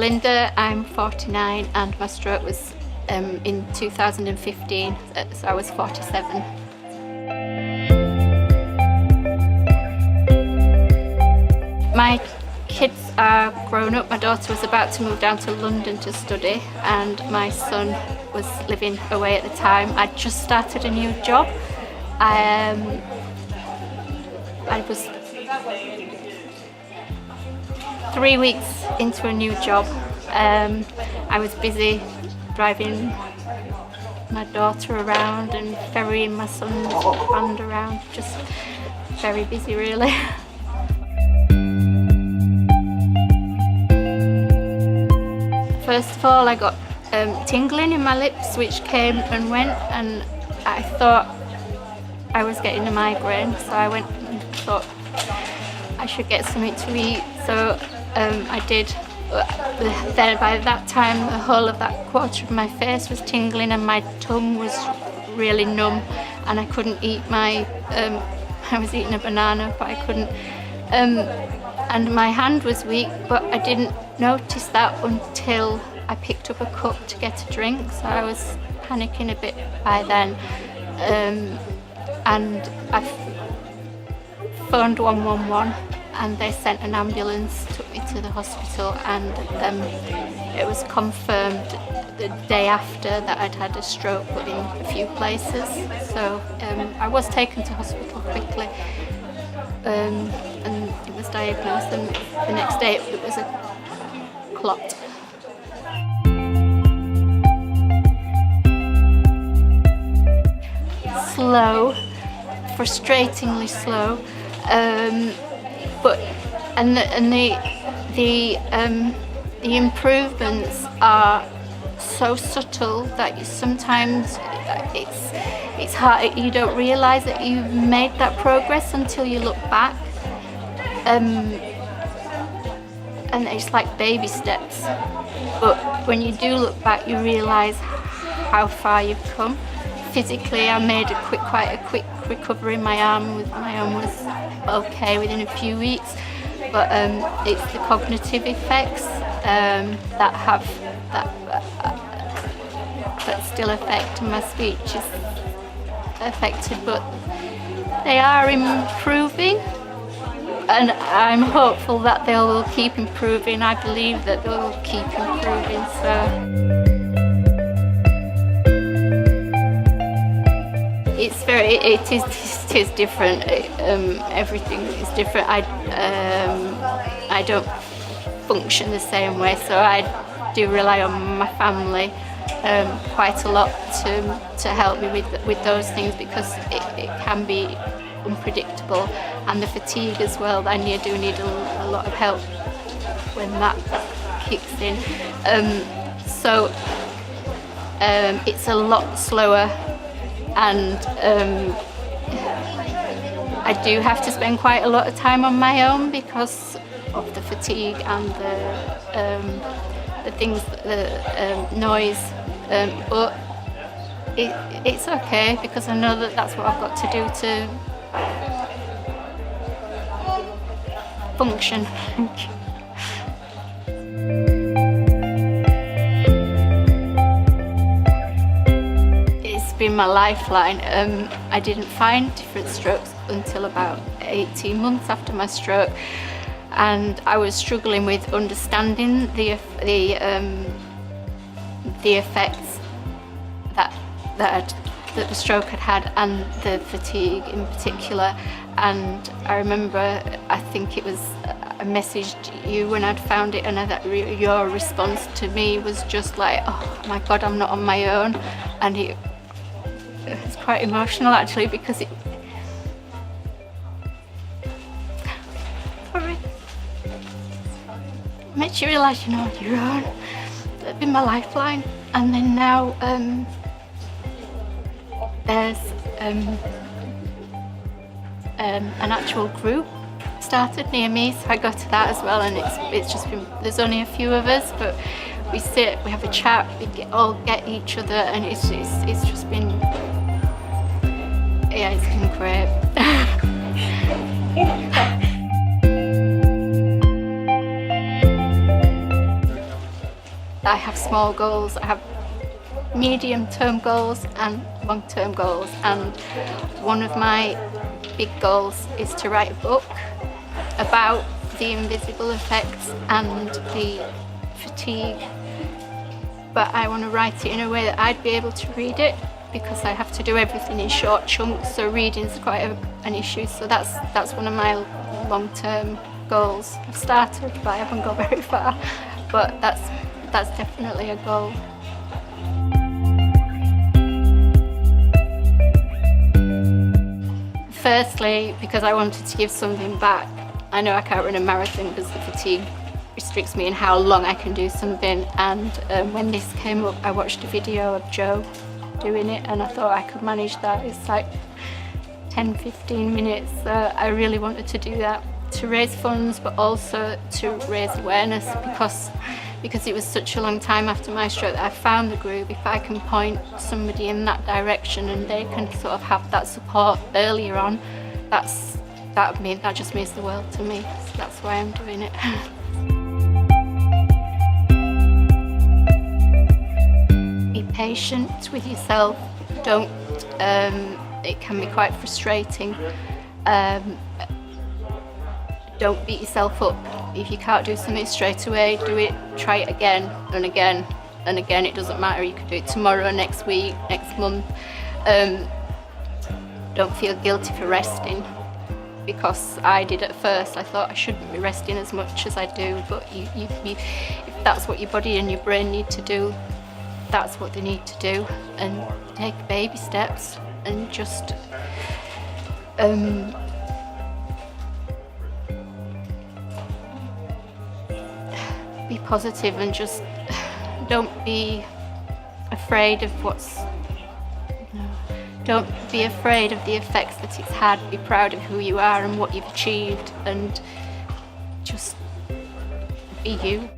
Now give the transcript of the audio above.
Belinda, I'm 49 and my stroke was in 2015, so I was 47. My kids are grown up. My daughter was about to move down to London to study and my son was living away at the time. I'd just started a new job. I was 3 weeks into a new job. I was busy driving my daughter around and ferrying my son's band around, just very busy really. First of all, I got tingling in my lips which came and went, and I thought I was getting a migraine, so I went and thought I should get something to eat, so I did. Then by that time the whole of that quarter of my face was tingling and my tongue was really numb and I couldn't eat my, I was eating a banana but I couldn't, and my hand was weak, but I didn't notice that until I picked up a cup to get a drink, so I was panicking a bit by then, and I phoned 111 and they sent an ambulance, took me to the hospital, and it was confirmed the day after that I'd had a stroke but in a few places, so I was taken to hospital quickly, and it was diagnosed, and the next day it was a clot. Slow, frustratingly slow, but the improvements are so subtle that sometimes it's hard. You don't realise that you've made that progress until you look back, and it's like baby steps. But when you do look back, you realise how far you've come. Physically, I made quite a quick recovery. My arm was okay within a few weeks, but it's the cognitive effects that still affect, and my speech is affected, but they are improving, and I'm hopeful that they will keep improving. I believe that they'll keep improving. So. It is different. Everything is different. I don't function the same way, so I do rely on my family quite a lot to help me with those things, because it can be unpredictable, and the fatigue as well. I do need a lot of help when that kicks in. So it's a lot slower. And I do have to spend quite a lot of time on my own because of the fatigue and the things, the noise. But it's okay, because I know that that's what I've got to do to function. Been my lifeline. I didn't find different strokes until about 18 months after my stroke, and I was struggling with understanding the effects that the stroke had and the fatigue in particular. And I remember, I think it was, I messaged you when I'd found it, and your response to me was just like, oh my God, I'm not on my own. And it's quite emotional actually, because it makes you realise you're not on your own. That's been my lifeline. And then now there's an actual group started near me, so I go to that as well, and it's just been, there's only a few of us, but we sit, we have a chat, we all get each other, and it's just been, yeah, it's been great. I have small goals. I have medium-term goals and long-term goals, and one of my big goals is to write a book about the invisible effects and the fatigue, but I want to write it in a way that I'd be able to read it, because I have to do everything in short chunks, so reading's quite an issue. So that's one of my long-term goals. I've started, but I haven't got very far, but that's definitely a goal. Firstly, because I wanted to give something back. I know I can't run a marathon because the fatigue restricts me in how long I can do something, and when this came up I watched a video of Joe doing it and I thought I could manage that. It's like 10-15 minutes. I really wanted to do that to raise funds, but also to raise awareness, because it was such a long time after my stroke that I found the group. If I can point somebody in that direction and they can sort of have that support earlier on, that just means the world to me. So that's why I'm doing it. Be patient with yourself. Don't. It can be quite frustrating. Don't beat yourself up. If you can't do something straight away, do it. Try it again and again and again. It doesn't matter. You could do it tomorrow, next week, next month. Don't feel guilty for resting, because I did at first. I thought I shouldn't be resting as much as I do, but if that's what your body and your brain need to do, that's what they need to do. And take baby steps and just be positive, and just don't be afraid of don't be afraid of the effects that it's had. Be proud of who you are and what you've achieved, and just be you.